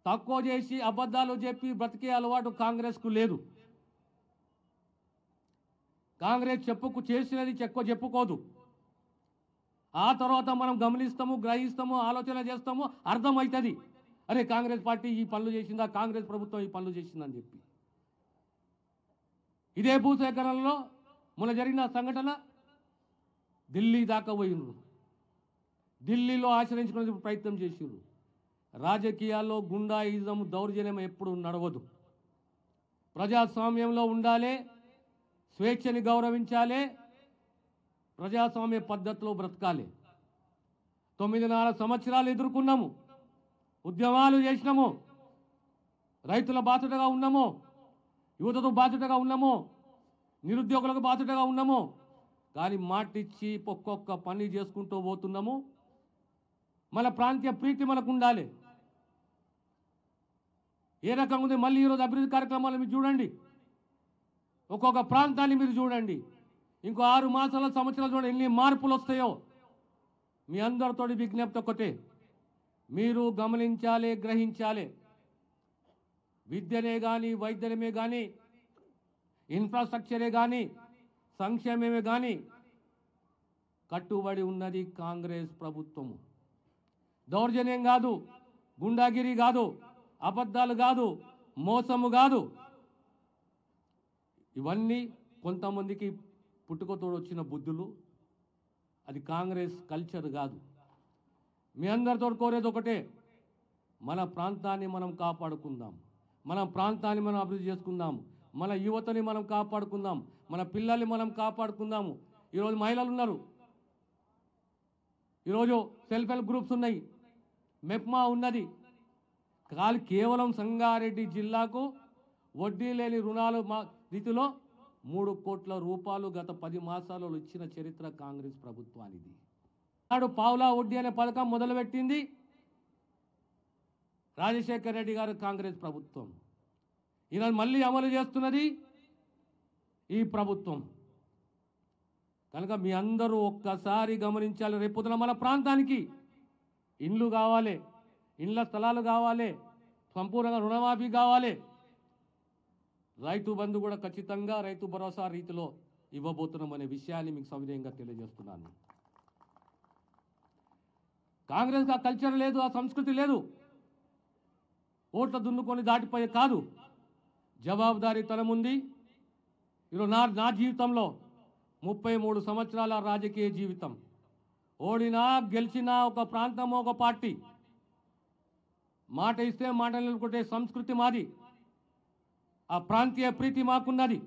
తక్కువ చేసి అబద్ధాలు చెప్పి బ్రతికే అలవాటు కాంగ్రెస్కు లేదు. కాంగ్రెస్ చేసినది చెప్పుకోదు. ఆ తర్వాత మనం గమనిస్తాము, గ్రహిస్తాము, ఆలోచన చేస్తాము, అర్థమవుతుంది అరే కాంగ్రెస్ పార్టీ ఈ పనులు చేసిందా, కాంగ్రెస్ ప్రభుత్వం ఈ పనులు చేసిందని చెప్పి. ఇదే భూసేకరణలో మొన్న జరిగిన సంఘటన ఢిల్లీ దాకా పోయినరు. ఢిల్లీలో ఆశ్రయించుకునే ప్రయత్నం చేసిర్రు. రాజకీయాల్లో గుండాయిజం, దౌర్జన్యం ఎప్పుడు నడవదు. ప్రజాస్వామ్యంలో ఉండాలి, స్వేచ్ఛని గౌరవించాలి, ప్రజాస్వామ్య పద్ధతిలో బ్రతకాలి. 9.5 సంవత్సరాలు ఎదుర్కొన్నాము, ఉద్యమాలు చేసినాము, రైతుల బాధ్యతగా ఉన్నాము, యువతతో బాధ్యతగా ఉన్నాము, నిరుద్యోగులకు బాధ్యతగా ఉన్నాము. కానీ మాటిచ్చి ఒక్కొక్క పని చేసుకుంటూ పోతున్నాము. మన ప్రాంతీయ ప్రీతి మనకు ఉండాలి. ఏ రకంగా ఉంది మళ్ళీ ఈరోజు అభివృద్ధి కార్యక్రమాలు మీరు చూడండి, ఒక్కొక్క ప్రాంతాన్ని మీరు చూడండి. ఇంకో 6 మాసాల సంవత్సరాలు చూడండి ఎన్ని మార్పులు వస్తాయో. మీ అందరితో విజ్ఞప్తి ఒక్కటే, మీరు గమనించాలి, గ్రహించాలి. విద్యనే కానీ, వైద్యమే కానీ, ఇన్ఫ్రాస్ట్రక్చరే కానీ, సంక్షేమమే కానీ కట్టుబడి ఉన్నది కాంగ్రెస్ ప్రభుత్వము. దౌర్జన్యం కాదు, గుండాగిరి కాదు, అబద్ధాలు కాదు, మోసము కాదు. ఇవన్నీ కొంతమందికి పుట్టుకతోడు వచ్చిన బుద్ధులు. అది కాంగ్రెస్ కల్చర్ కాదు. మీ అందరితో కోరేది ఒకటే, మన ప్రాంతాన్ని మనం కాపాడుకుందాం, మన ప్రాంతాన్ని మనం అభివృద్ధి చేసుకుందాం, మన యువతని మనం కాపాడుకుందాం, మన పిల్లల్ని మనం కాపాడుకుందాము. ఈరోజు మహిళలు ఉన్నారు, ఈరోజు సెల్ఫ్ హెల్ప్ గ్రూప్స్ ఉన్నాయి, మెప్మా ఉన్నది. కేవలం సంగారెడ్డి జిల్లాకు వడ్డీ లేని రుణాలు రీతిలో 3 కోట్ల రూపాయలు గత 10 మాసాలలో ఇచ్చిన చరిత్ర కాంగ్రెస్ ప్రభుత్వానిది. నాడు పావులా వడ్డీ అనే పథకం మొదలుపెట్టింది రాజశేఖర్ రెడ్డి గారు, కాంగ్రెస్ ప్రభుత్వం. ఈరోజు మళ్ళీ అమలు చేస్తున్నది ఈ ప్రభుత్వం. కనుక మీ అందరూ ఒక్కసారి గమనించాలి. రేపొద్దున మన ప్రాంతానికి ఇండ్లు కావాలి, ఇండ్ల స్థలాలు కావాలి, సంపూర్ణంగా రుణమాఫీ కావాలి. రైతు బంధు కూడా ఖచ్చితంగా రైతు భరోసా రీతిలో ఇవ్వబోతున్నాం అనే విషయాన్ని మీకు సవినయంగా తెలియజేస్తున్నాను. కాంగ్రెస్ ఆ కల్చర్ లేదు, ఆ సంస్కృతి లేదు. ఓట్ల దున్నుకొని దాటిపోయే కాదు, జవాబుదారీతనం ఉంది. ఈరోజు నా జీవితంలో 33 సంవత్సరాల రాజకీయ జీవితం. ఓడినా గెలిచినా ఒక ప్రాంతమో ఒక పార్టీ. మాట ఇస్తే మాట నిలుపుకుంటే సంస్కృతి మాది. ఆ ప్రాంతీయ ప్రీతి మాకున్నది.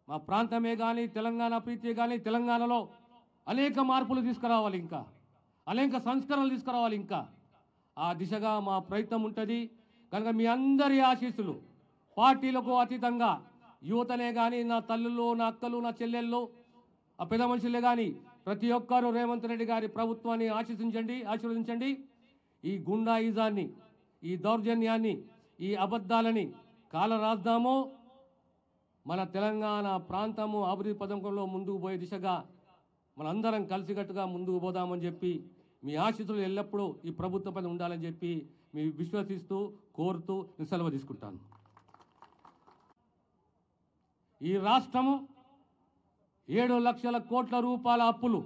మా ప్రాంతమే కానీ, తెలంగాణ ప్రీతి కానీ, తెలంగాణలో అనేక మార్పులు తీసుకురావాలి, ఇంకా అనేక సంస్కరణలు తీసుకురావాలి. ఇంకా ఆ దిశగా మా ప్రయత్నం ఉంటుంది. కనుక మీ అందరి ఆశీస్సులు, పార్టీలకు అతీతంగా యువతనే కానీ, నా తల్లులు, నా అక్కలు, నా చెల్లెళ్ళు, ఆ పెద్ద మనుషులే కానీ ప్రతి ఒక్కరూ రేవంత్ రెడ్డి గారి ప్రభుత్వాన్ని ఆశీర్వదించండి. ఈ గుండాయిజాన్ని, ఈ దౌర్జన్యాన్ని, ఈ అబద్ధాలని కాలరాద్దాము. మన తెలంగాణ ప్రాంతము అభివృద్ధి పథకంలో ముందుకు పోయే దిశగా మనందరం కలిసికట్టుగా ముందుకు పోదామని చెప్పి మీ ఆశీస్సులు ఎల్లప్పుడూ ఈ ప్రభుత్వం పైన ఉండాలని చెప్పి మీ విశ్వసిస్తూ కోరుతూ సెలవు తీసుకుంటాను. ఈ రాష్ట్రము 7 లక్షల కోట్ల రూపాయల అప్పులు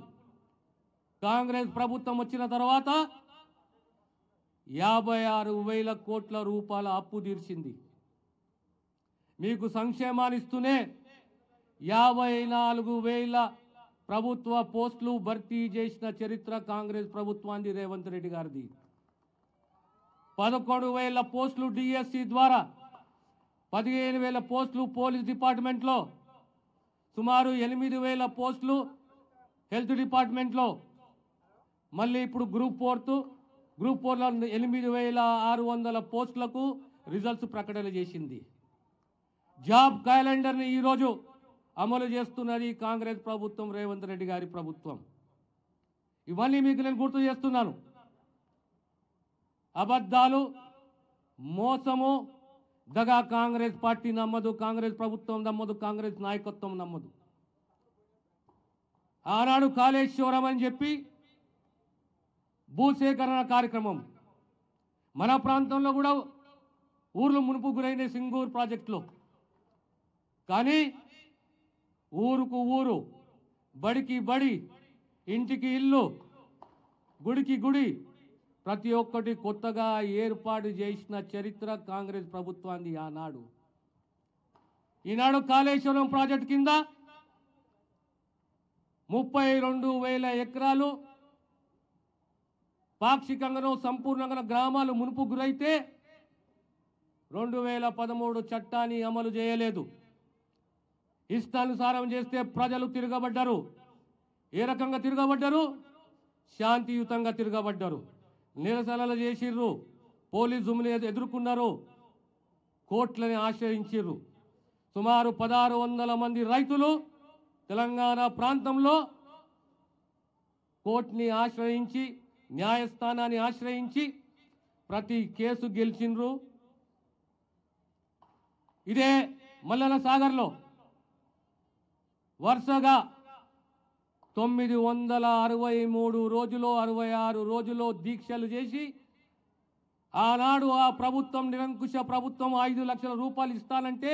కాంగ్రెస్ ప్రభుత్వం వచ్చిన తర్వాత 56,000 కోట్ల రూపాయల అప్పు తీర్చింది. మీకు సంక్షేమాన్ని ఇస్తూనే 54,000 ప్రభుత్వ పోస్టులు భర్తీ చేసిన చరిత్ర కాంగ్రెస్ ప్రభుత్వాన్ని రేవంత్ రెడ్డి గారిది. 11,000 పోస్టులు డిఎస్సి ద్వారా, 15,000 పోస్టులు పోలీస్ డిపార్ట్మెంట్లో, సుమారు 8,000 పోస్టులు హెల్త్ డిపార్ట్మెంట్లో, మళ్ళీ ఇప్పుడు గ్రూప్ 4లో 8,600 పోస్టులకు రిజల్ట్స్ ప్రకటన చేసింది. జాబ్ క్యాలెండర్ని ఈరోజు అమలు చేస్తున్నది కాంగ్రెస్ ప్రభుత్వం, రేవంత్ రెడ్డి గారి ప్రభుత్వం. ఇవన్నీ మీకు నేను గుర్తు చేస్తున్నాను. అబద్ధాలు, మోసము, దగా కాంగ్రెస్ పార్టీ నమ్మదు, కాంగ్రెస్ ప్రభుత్వం నమ్మదు, కాంగ్రెస్ నాయకత్వం నమ్మదు. ఆనాడు కాళేశ్వరం అని చెప్పి భూసేకరణ కార్యక్రమం, మన ప్రాంతంలో కూడా ఊర్లు మునుపు గురైన సింగూరు ప్రాజెక్టులో. కానీ ఊరుకు ఊరు, బడికి బడి, ఇంటికి ఇల్లు, గుడికి గుడి, ప్రతి ఒక్కటి కొత్తగా ఏర్పాటు చేసిన చరిత్ర కాంగ్రెస్ ప్రభుత్వాన్ని ఆనాడు. ఈనాడు కాళేశ్వరం ప్రాజెక్టు కింద 32,000 ఎకరాలు పాక్షికంగానో సంపూర్ణంగా గ్రామాలు మునుపు గురైతే 2013 చట్టాన్ని అమలు చేయలేదు. ఇష్టానుసారం చేస్తే ప్రజలు తిరగబడ్డారు. ఏ రకంగా తిరగబడ్డారు? శాంతియుతంగా తిరగబడ్డారు. నిరసనలు చేసిర్రు, పోలీసుని ఎదుర్కొన్నారు, కోర్టులని ఆశ్రయించిర్రు. సుమారు 1600 మంది రైతులు తెలంగాణ ప్రాంతంలో కోర్టుని ఆశ్రయించి, న్యాయస్థానాన్ని ఆశ్రయించి ప్రతి కేసు గెలిచిండ్రు. ఇదే మల్లన సాగర్లో వరుసగా 963 రోజులు, 66 రోజులు దీక్షలు చేసి ఆనాడు ఆ ప్రభుత్వం, నిరంకుశ ప్రభుత్వం 5 లక్షల రూపాయలు ఇస్తానంటే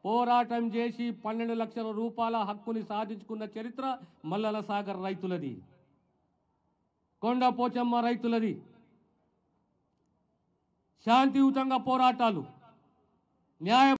పోరాటం చేసి 12 లక్షల రూపాయల హక్కుని సాధించుకున్న చరిత్ర మల్లన సాగర్ రైతులది, కొండపోచమ్మ రైతులది. శాంతియుతంగా పోరాటాలు, న్యాయ